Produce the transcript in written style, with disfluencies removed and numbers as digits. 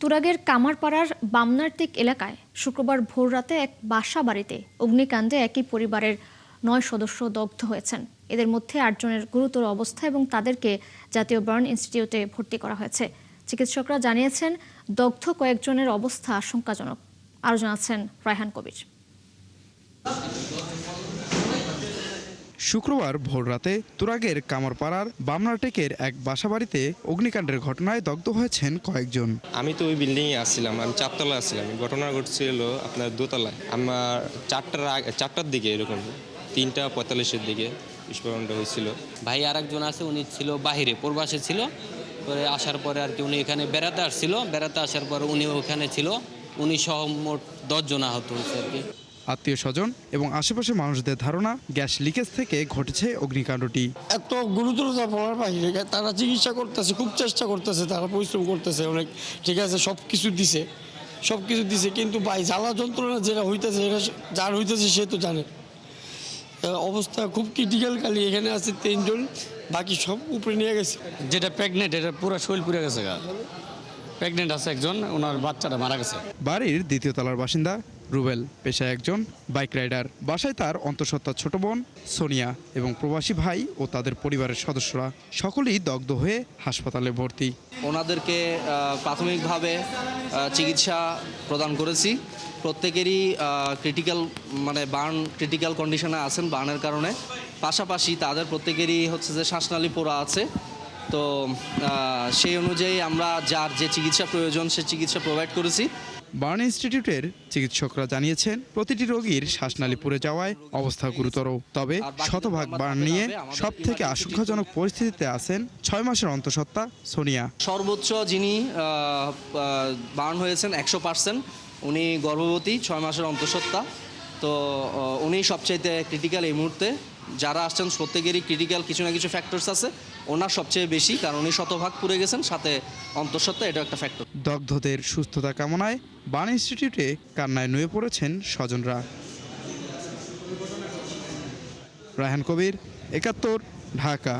তুরাগের কামারপাড়ার বামনারতিক এলাকায় শুক্রবার ভোররাতে এক বাসা বাড়িতে অগ্নিকাণ্ডে একই পরিবারের 9 সদস্য দগ্ধ হয়েছেন। এদের মধ্যে 8 জনের গুরুতর অবস্থা এবং তাদেরকে জাতীয় বার্ন ইনস্টিটিউটে ভর্তি করা হয়েছে। চিকিৎসকরা জানিয়েছেন দগ্ধ কয়েকজনের অবস্থা আশঙ্কাজনক। আরও জানাচ্ছেন রায়হান কবির। শুক্রবার ভোররাতে তুরাগের কামারপাড়ার বামনারটেকের এক বাসাবাড়িতে অগ্নিকাণ্ডের ঘটনায় দগ্ধ হয়েছেন কয়েকজন। আমি তো ওই বিল্ডিংয়ে আসছিলাম, আমি 4 তলায় আসছিলাম। ঘটনা ঘটছিল আপনার দোতলায়। আমার 4টার দিকে, এরকম 3:45-এর দিকে বিস্ফোরণটা হয়েছিল। ভাই আরেকজন আছে, উনি ছিল বাহিরে প্রবাসে ছিল। পরে আসার পরে আর কি উনি এখানে বেড়াতে আসছিল, বেড়াতে আসার পরে উনি ওখানে ছিল। উনি সহ মোট 10 জন আহত হয়েছে আর কি। আত্মীয় স্বজন এবং আশেপাশের মানুষদের ধারণা গ্যাস লিকেজ থেকে ঘটেছে অগ্নিকাণ্ডটি। এত গুরুতরতা বলার বাইরে তারা চিকিৎসা করতেছে, খুব চেষ্টা করতেছে, তারা পরিশ্রম করতেছে অনেক, ঠিক আছে, সব কিছু দিছে কিন্তু ভাই জ্বালা যন্ত্রণা যেটা হইতেছে, এটা যার হইতেছে সে তো জানে। অবস্থা খুব ক্রিটিক্যাল। খালি এখানে আছে 3 জন, বাকি সব উপরে নিয়ে গেছে। যেটা প্রেগনেন্ট, এটা পুরো শরীর পুড়ে গেছে। প্রেগনেন্ট আছে একজন, ওনার বাচ্চাটা মারা গেছে। বাড়ির দ্বিতীয় তলার বাসিন্দা রুবেল পেশায় একজন বাইক রাইডার। বাসায় তার অন্তঃসত্ত্বা ছোট বোন সোনিয়া এবং প্রবাসী ভাই ও তাদের পরিবারের সদস্যরা সকলেই দগ্ধ হয়ে হাসপাতালে ভর্তি। ওনাদেরকে প্রাথমিকভাবে চিকিৎসা প্রদান করেছি। প্রত্যেকেরই ক্রিটিক্যাল কন্ডিশনে আছেন বার্নের কারণে। পাশাপাশি তাদের প্রত্যেকেরই হচ্ছে যে শ্বাসনালী পোড়া আছে। তো সেই অনুযায়ী আমরা যার যে চিকিৎসা প্রয়োজন সে চিকিৎসা প্রোভাইড করেছি। বার্ন ইনস্টিটিউটের চিকিৎসকরা জানিয়েছেন প্রতিটি রোগীর শ্বাসনালী পুড়ে যাওয়ায় অবস্থা গুরুতর। তবে শতভাগ বার্ন নিয়ে সব থেকে আশঙ্কাজনক পরিস্থিতিতে আছেন 6 মাসের অন্তঃসত্ত্বা সোনিয়া। সর্বোচ্চ যিনি বার্ন হয়েছেন 100%, উনি গর্ভবতী, 6 মাসের অন্তঃসত্ত্বা। তো উনি সবচাইতে ক্রিটিক্যাল এই মুহূর্তে। যারা আসছেন প্রত্যেকেরই ক্রিটিক্যাল কিছু না কিছু ফ্যাক্টরস আছে, ওনার সবচেয়ে বেশি, কারণ উনি শতভাগ পুড়ে গেছেন, সাথে অন্তঃসত্ত্বা, এটা একটা ফ্যাক্টর। দগ্ধদের সুস্থতা কামনায় বার্ন ইনস্টিটিউটে কান্নায় নুয়ে পড়েছেন স্বজনরা। রায়হান কবির, 71, ঢাকা।